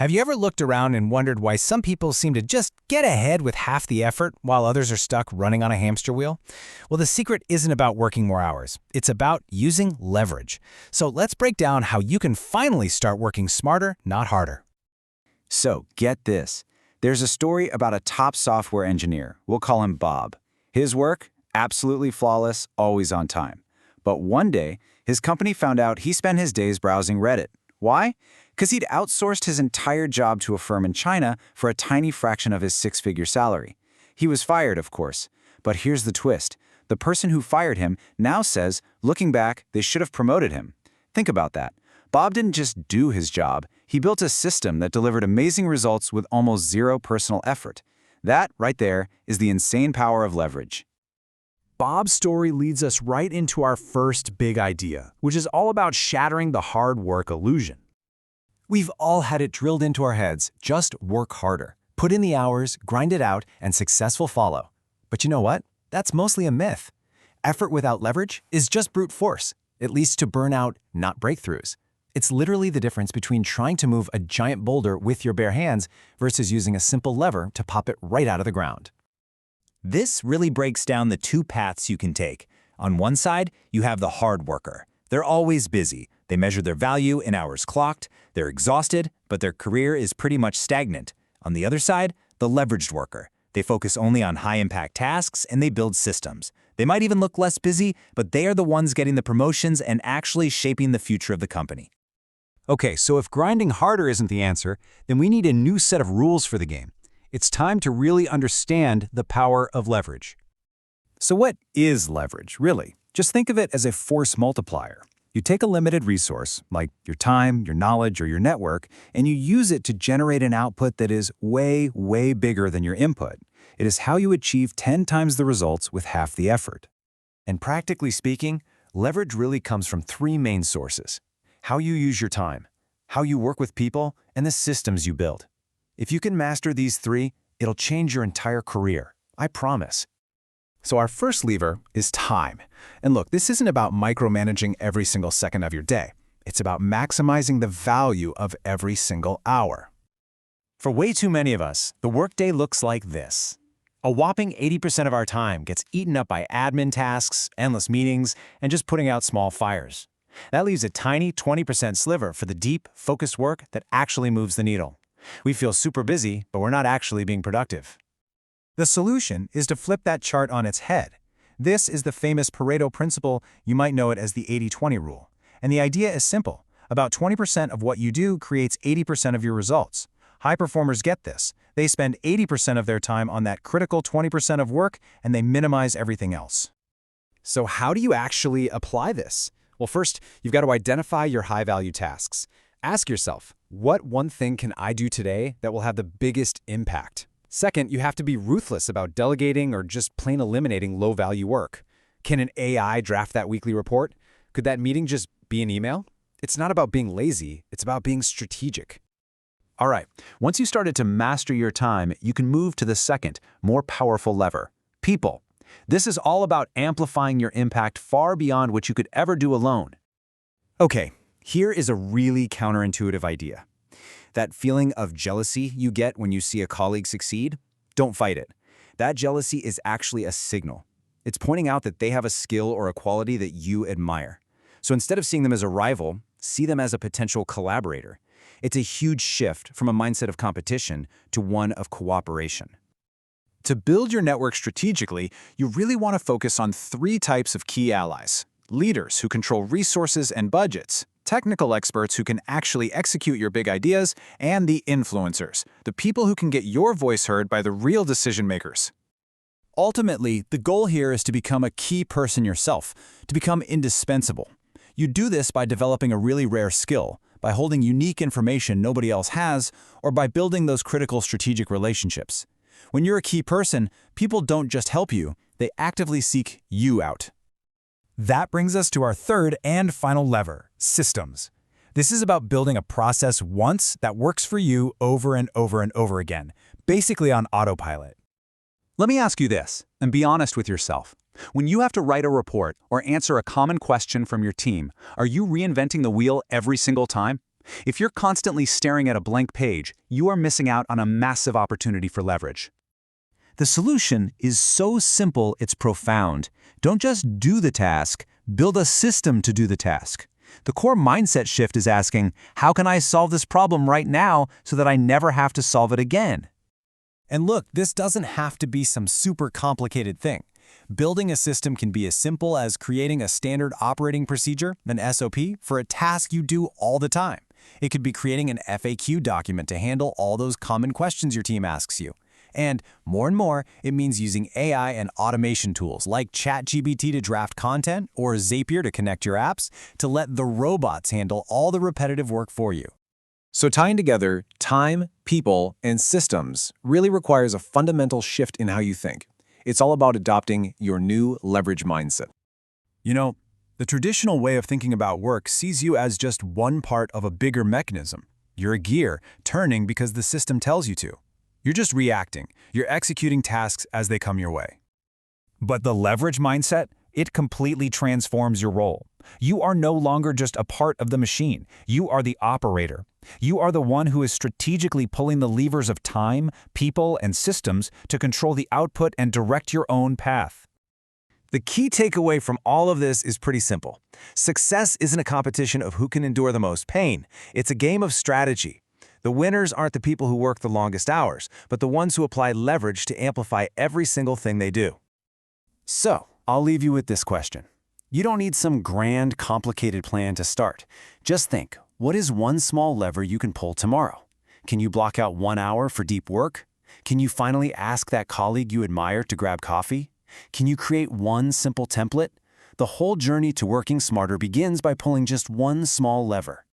Have you ever looked around and wondered why some people seem to just get ahead with half the effort while others are stuck running on a hamster wheel? Well, the secret isn't about working more hours. It's about using leverage. So let's break down how you can finally start working smarter, not harder. So, get this. There's a story about a top software engineer. We'll call him Bob. His work, absolutely flawless, always on time. But one day, his company found out he spent his days browsing Reddit. Why? Because he'd outsourced his entire job to a firm in China for a tiny fraction of his six-figure salary. He was fired, of course. But here's the twist. The person who fired him now says, looking back, they should have promoted him. Think about that. Bob didn't just do his job. He built a system that delivered amazing results with almost zero personal effort. That, right there, is the insane power of leverage. Bob's story leads us right into our first big idea, which is all about shattering the hard work illusion. We've all had it drilled into our heads, just work harder. Put in the hours, grind it out, and success will follow. But you know what? That's mostly a myth. Effort without leverage is just brute force. It leads to burnout, not breakthroughs. It's literally the difference between trying to move a giant boulder with your bare hands versus using a simple lever to pop it right out of the ground. This really breaks down the two paths you can take. On one side, you have the hard worker. They're always busy. They measure their value in hours clocked. They're exhausted, but their career is pretty much stagnant. On the other side, the leveraged worker. They focus only on high-impact tasks and they build systems. They might even look less busy, but they are the ones getting the promotions and actually shaping the future of the company. Okay, so if grinding harder isn't the answer, then we need a new set of rules for the game. It's time to really understand the power of leverage. So what is leverage, really? Just think of it as a force multiplier. You take a limited resource, like your time, your knowledge, or your network, and you use it to generate an output that is way, way bigger than your input. It is how you achieve 10 times the results with half the effort. And practically speaking, leverage really comes from three main sources: how you use your time, how you work with people, and the systems you build. If you can master these three, it'll change your entire career. I promise. So our first lever is time. And look, this isn't about micromanaging every single second of your day. It's about maximizing the value of every single hour. For way too many of us, the workday looks like this. A whopping 80% of our time gets eaten up by admin tasks, endless meetings, and just putting out small fires. That leaves a tiny 20% sliver for the deep, focused work that actually moves the needle. We feel super busy, but we're not actually being productive. The solution is to flip that chart on its head. This is the famous Pareto principle. You might know it as the 80-20 rule. And the idea is simple. About 20% of what you do creates 80% of your results. High performers get this. They spend 80% of their time on that critical 20% of work, and they minimize everything else. So how do you actually apply this? Well, first, you've got to identify your high-value tasks. Ask yourself, what one thing can I do today that will have the biggest impact? Second, you have to be ruthless about delegating or just plain eliminating low-value work. Can an AI draft that weekly report? Could that meeting just be an email? It's not about being lazy, it's about being strategic. All right, once you started to master your time, you can move to the second, more powerful lever: people. This is all about amplifying your impact far beyond what you could ever do alone. Okay, here is a really counterintuitive idea. That feeling of jealousy you get when you see a colleague succeed, don't fight it. That jealousy is actually a signal. It's pointing out that they have a skill or a quality that you admire. So instead of seeing them as a rival, see them as a potential collaborator. It's a huge shift from a mindset of competition to one of cooperation. To build your network strategically, you really want to focus on three types of key allies: leaders who control resources and budgets, technical experts who can actually execute your big ideas, and the influencers, the people who can get your voice heard by the real decision makers. Ultimately, the goal here is to become a key person yourself, to become indispensable. You do this by developing a really rare skill, by holding unique information nobody else has, or by building those critical strategic relationships. When you're a key person, people don't just help you, they actively seek you out. That brings us to our third and final lever: systems. This is about building a process once that works for you over and over and over again, basically on autopilot. Let me ask you this, and be honest with yourself. When you have to write a report or answer a common question from your team, are you reinventing the wheel every single time? If you're constantly staring at a blank page, you are missing out on a massive opportunity for leverage. The solution is so simple it's profound. Don't just do the task, build a system to do the task. The core mindset shift is asking, how can I solve this problem right now so that I never have to solve it again? And look, this doesn't have to be some super complicated thing. Building a system can be as simple as creating a standard operating procedure, an SOP, for a task you do all the time. It could be creating an FAQ document to handle all those common questions your team asks you. And more, it means using AI and automation tools like ChatGPT to draft content or Zapier to connect your apps to let the robots handle all the repetitive work for you. So tying together time, people, and systems really requires a fundamental shift in how you think. It's all about adopting your new leverage mindset. You know, the traditional way of thinking about work sees you as just one part of a bigger mechanism. You're a gear, turning because the system tells you to. You're just reacting. You're executing tasks as they come your way. But the leverage mindset, it completely transforms your role. You are no longer just a part of the machine. You are the operator. You are the one who is strategically pulling the levers of time, people, and systems to control the output and direct your own path. The key takeaway from all of this is pretty simple. Success isn't a competition of who can endure the most pain. It's a game of strategy. The winners aren't the people who work the longest hours, but the ones who apply leverage to amplify every single thing they do. So, I'll leave you with this question. You don't need some grand, complicated plan to start. Just think, what is one small lever you can pull tomorrow? Can you block out 1 hour for deep work? Can you finally ask that colleague you admire to grab coffee? Can you create one simple template? The whole journey to working smarter begins by pulling just one small lever.